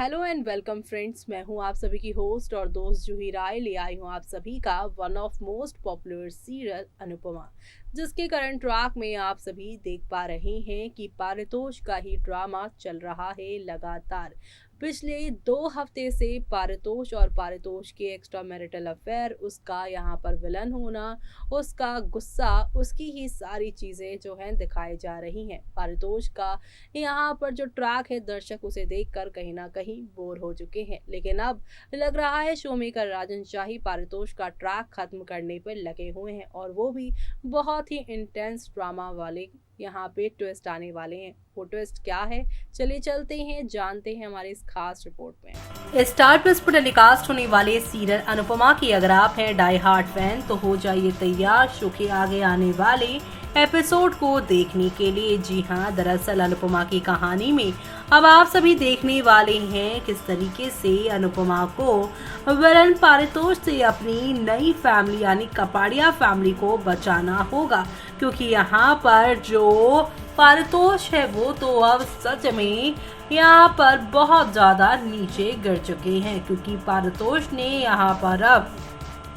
Hello and welcome friends. मैं हूं आप सभी की होस्ट और दोस्त जूही राय। ले आई हूं आप सभी का one of most popular serial Anupama, जिसके करंट ट्रैक में आप सभी देख पा रहे हैं कि पारितोष का ही ड्रामा चल रहा है लगातार। पिछले 2 हफ्ते से पारितोष और पारितोष के एक्स्ट्रा मैरिटल अफेयर, उसका यहाँ पर विलन होना, उसका गुस्सा, उसकी ही सारी चीजें जो हैं दिखाई जा रही हैं। पारितोष का यहाँ पर जो ट्रैक है, दर्शक उसे देखकर कहीं ना कहीं बोर हो चुके हैं, लेकिन अब लग रहा है शो मेकर राजन शाही पारितोष का ट्रैक खत्म करने पर लगे हुए हैं, और वो भी बहुत ही इंटेंस ड्रामा वाले। यहाँ पे ट्विस्ट आने वाले हैं। वो ट्विस्ट क्या है, चलिए चलते हैं, जानते हैं हमारे इस खास रिपोर्ट में। स्टार प्लस पर टेलीकास्ट होने वाले सीरियल अनुपमा की अगर आप हैं डाई हार्ट फैन, तो हो जाइए तैयार शो के आगे आने वाले एपिसोड को देखने के लिए। जी हाँ, दरअसल अनुपमा की कहानी में अब आप सभी देखने वाले हैं किस तरीके से अनुपमा को विलन पारितोष से अपनी नई फैमिली यानी कपाड़िया फैमिली को बचाना होगा, क्योंकि यहाँ पर जो पारितोष है वो तो अब सच में यहाँ पर बहुत ज्यादा नीचे गिर चुके हैं, क्योंकि पारितोष ने यहाँ पर अब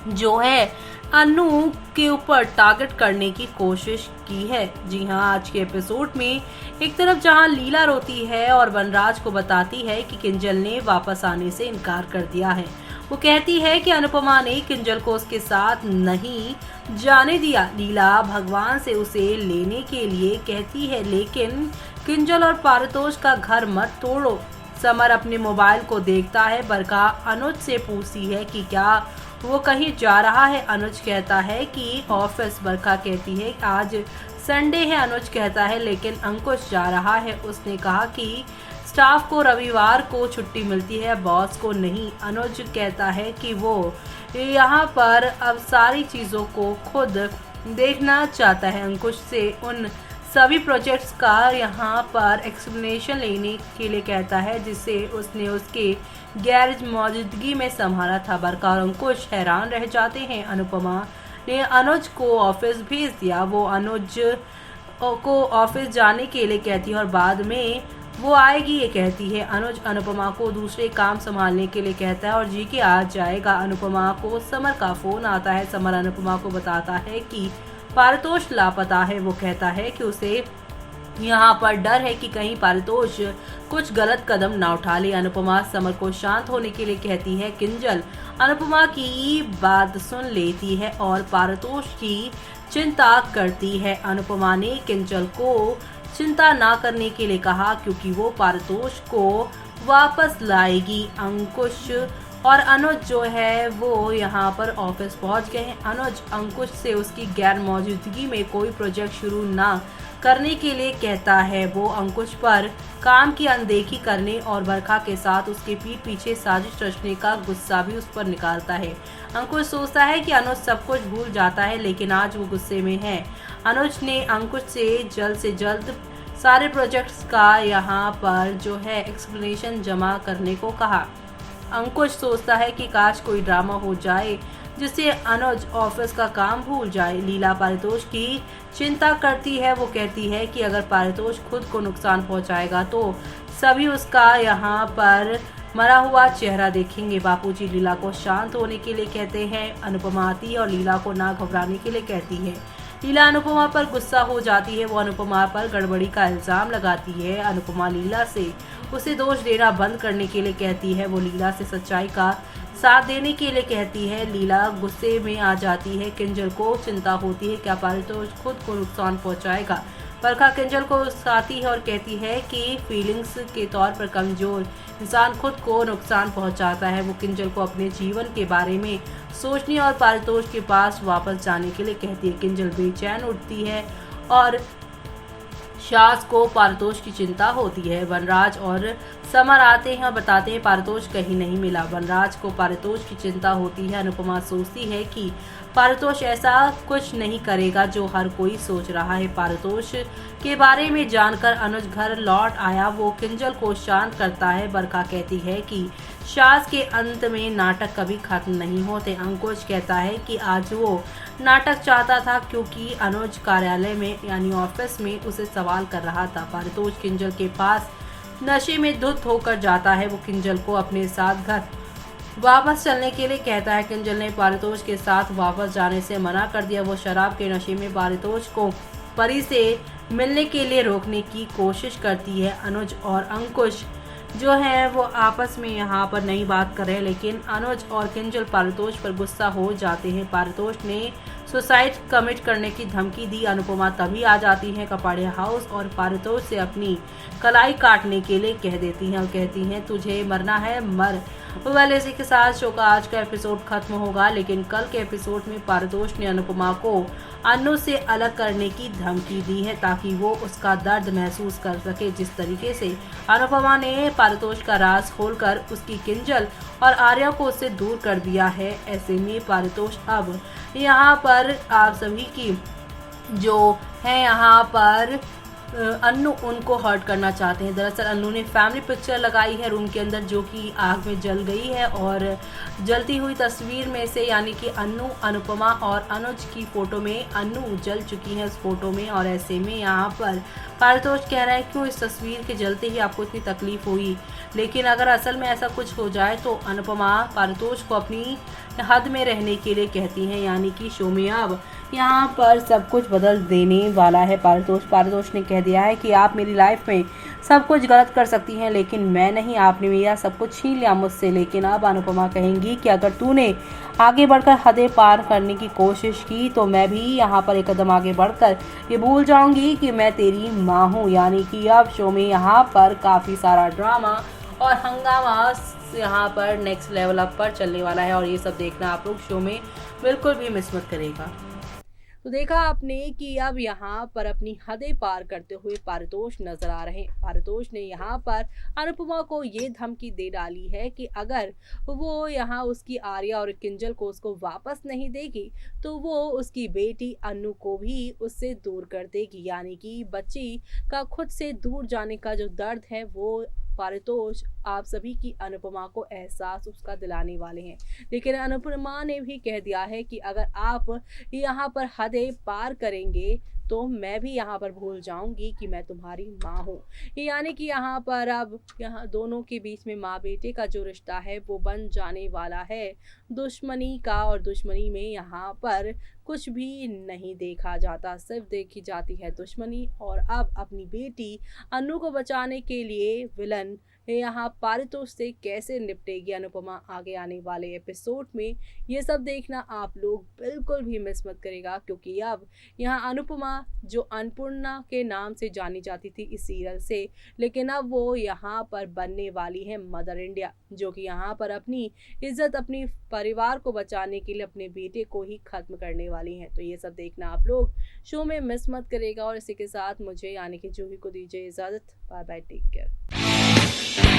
जो है अनु के ऊपर टारगेट करने की कोशिश की है। जी हाँ, आज के एपिसोड में एक तरफ जहां लीला रोती है और वनराज को बताती है कि किंजल ने वापस आने से इनकार कर दिया है, वो कहती है कि अनुपमा ने किंजल को उसके साथ नहीं जाने दिया। लीला भगवान से उसे लेने के लिए कहती है, लेकिन किंजल और पारितोष का घर मत तोड़ो। समर अपने मोबाइल को देखता है। बरखा अनुज से पूछती है कि क्या वो कहीं जा रहा है। अनुज कहता है कि ऑफिस। बरखा कहती है आज संडे है। अनुज कहता है लेकिन अंकुश जा रहा है, उसने कहा कि स्टाफ को रविवार को छुट्टी मिलती है, बॉस को नहीं। अनुज कहता है कि वो यहाँ पर अब सारी चीज़ों को खुद देखना चाहता है। अंकुश से उन सभी प्रोजेक्ट्स का यहाँ पर एक्सप्लेनेशन लेने के लिए कहता है, जिसे उसने उसके गैरेज मौजूदगी में संभाला था। बरका और अंकुश हैरान रह जाते हैं। अनुपमा ने अनुज को ऑफिस भेज दिया। वो अनुज को ऑफिस जाने के लिए कहती है और बाद में वो आएगी ये कहती है। अनुज अनुपमा को दूसरे काम संभालने के लिए कहता है और जी के आज जाएगा। अनुपमा को समर का फोन आता है। समर अनुपमा को बताता है कि पारितोष लापता है। वो कहता है कि उसे यहाँ पर डर है कि कहीं पारितोष कुछ गलत कदम ना उठा ले। अनुपमा समर को शांत होने के लिए कहती है। किंजल अनुपमा की बात सुन लेती है और पारितोष की चिंता करती है। अनुपमा ने किंजल को चिंता ना करने के लिए कहा, क्योंकि वो पारितोष को वापस लाएगी। अंकुश और अनुज जो है वो यहाँ पर ऑफिस पहुँच गए हैं। अनुज अंकुश से उसकी गैर मौजूदगी में कोई प्रोजेक्ट शुरू ना करने के लिए कहता है। वो अंकुश पर काम की अनदेखी करने और बरखा के साथ उसके पीठ पीछे साजिश रचने का गुस्सा भी उस पर निकालता है। अंकुश सोचता है कि अनुज सब कुछ भूल जाता है, लेकिन आज वो गुस्से में है। अनुज ने अंकुश से जल्द सारे प्रोजेक्ट्स का यहाँ पर जो है एक्सप्लेनेशन जमा करने को कहा। अंकुश सोचता है कि काश कोई ड्रामा हो जाए जिससे अनुज ऑफिस का काम भूल जाए। लीला पारितोष की चिंता करती है। वो कहती है कि अगर पारितोष खुद को नुकसान पहुंचाएगा तो सभी उसका यहाँ पर मरा हुआ चेहरा देखेंगे। बापूजी लीला को शांत होने के लिए कहते हैं। अनुपमा आती है और लीला को ना घबराने के लिए कहती है। लीला अनुपमा पर गुस्सा हो जाती है। वो अनुपमा पर गड़बड़ी का इल्जाम लगाती है। अनुपमा लीला से उसे दोष देना बंद करने के लिए कहती है। वो लीला से सच्चाई का साथ देने के लिए कहती है। लीला गुस्से में आ जाती है। किंजल को चिंता होती है क्या पारितोष खुद को नुकसान पहुंचाएगा। बरखा किंजल को उकसाती है और कहती है कि फीलिंग्स के तौर पर कमजोर इंसान खुद को नुकसान पहुंचाता है। वो किंजल को अपने जीवन के बारे में सोचने और पारितोष के पास वापस जाने के लिए कहती है। किंजल बेचैन उठती है और शास को पारितोष की चिंता होती है। वनराज और समर आते हैं और बताते हैं पारितोष कहीं नहीं मिला। वनराज को पारितोष की चिंता होती है। अनुपमा सोचती है कि पारितोष ऐसा कुछ नहीं करेगा जो हर कोई सोच रहा है। पारितोष के बारे में जानकर अनुज घर लौट आया। वो किंजल को शांत करता है। बरखा कहती है कि शास के अंत में नाटक कभी खत्म नहीं होते। अंकुश कहता है कि आज वो नाटक चाहता था क्योंकि अनुज कार्यालय में यानी ऑफिस में उसे सवाल कर रहा था। पारितोष किंजल के पास नशे में धुत होकर जाता है। वो किंजल को अपने साथ घर वापस चलने के लिए कहता है। किंजल ने पारितोष के साथ वापस जाने से मना कर दिया। वो शराब के नशे में पारितोष को परी से मिलने के लिए रोकने की कोशिश करती है। अनुज और अंकुश जो है वो आपस में यहाँ पर नहीं बात कर रहे, लेकिन अनुज और किंजल पारितोष पर गुस्सा हो जाते हैं। पारितोष ने सुसाइड कमिट करने की धमकी दी। अनुपमा तभी आ जाती है कपाड़िया हाउस और पारितोष से अपनी कलाई काटने के लिए कह देती हैं और कहती हैं तुझे मरना है मर। वेल इसी के साथ शो का आज का एपिसोड खत्म होगा, लेकिन कल के एपिसोड में पारितोष ने अनुपमा को अन्नू से अलग करने की धमकी दी है ताकि वो उसका दर्द महसूस कर सके। जिस तरीके से अनुपमा ने पारितोष का राज खोलकर उसकी किंजल और आर्या को उससे दूर कर दिया है, ऐसे में पारितोष अब यहाँ पर आप सभी की जो है यहाँ पर अन्नू उनको हर्ट करना चाहते हैं। दरअसल अन्नू ने फैमिली पिक्चर लगाई है रूम के अंदर जो कि आग में जल गई है और जलती हुई तस्वीर में से यानी कि अन्नू, अनुपमा और अनुज की फोटो में अन्नू जल चुकी है उस फोटो में। और ऐसे में यहाँ पर पारितोष कह रहा है क्यों इस तस्वीर के जलते ही आपको इतनी तकलीफ हुई, लेकिन अगर असल में ऐसा कुछ हो जाए तो अनुपमा पारितोष को अपनी हद में रहने के लिए कहती हैं, यानी कि शो में अब यहाँ पर सब कुछ बदल देने वाला है पारितोष ने कह दिया है कि आप मेरी लाइफ में सब कुछ गलत कर सकती हैं लेकिन मैं नहीं, आपने मेरा सब कुछ छीन लिया मुझसे। लेकिन अब अनुपमा कहेंगी कि अगर तूने आगे बढ़कर हदें पार करने की कोशिश की तो मैं भी यहाँ पर एक कदम आगे बढ़कर ये भूल जाऊंगी कि मैं तेरी माँ हूँ। यानी कि अब शो में यहाँ पर काफ़ी सारा ड्रामा और हंगामा यहाँ पर नेक्स्ट लेवल अप पर चलने वाला है और ये सब देखना आप लोग शो में बिल्कुल भी मिस मत करेगा। तो देखा आपने कि अब यहाँ पर अपनी हदें पार करते हुए पारितोष नजर आ रहे हैं। पारितोष ने यहाँ पर अनुपमा को ये धमकी दे डाली है कि अगर वो यहाँ उसकी आर्या और किंजल को उसको वापस नहीं देगी तो वो उसकी बेटी अन्नू को भी उससे दूर कर देगी। यानी कि बच्ची का खुद से दूर जाने का जो दर्द है वो पारितोष आप सभी की अनुपमा को एहसास उसका दिलाने वाले हैं। लेकिन अनुपमा ने भी कह दिया है कि अगर आप यहाँ पर हदें पार करेंगे तो मैं भी यहाँ पर भूल जाऊंगी कि मैं तुम्हारी माँ हूँ। यानी कि यहाँ पर अब यहाँ दोनों के बीच में माँ बेटे का जो रिश्ता है वो बन जाने वाला है दुश्मनी का, और दुश्मनी में यहाँ पर कुछ भी नहीं देखा जाता, सिर्फ देखी जाती है दुश्मनी। और अब अपनी बेटी अन्नू को बचाने के लिए विलन यहाँ पारितोष से कैसे निपटेगी अनुपमा आगे आने वाले एपिसोड में, ये सब देखना आप लोग बिल्कुल भी मिस मत करेगा। क्योंकि अब यहाँ अनुपमा जो अन्नपूर्णा के नाम से जानी जाती थी इस सीरियल से, लेकिन अब वो यहाँ पर बनने वाली है मदर इंडिया, जो कि यहाँ पर अपनी इज्जत अपनी परिवार को बचाने के लिए अपने बेटे को ही खत्म करने वाली हैं। तो ये सब देखना आप लोग शो में मिस मत करेगा। और इसी के साथ मुझे यानी कि जूही को दीजिए इजाजत। Bye bye, take care.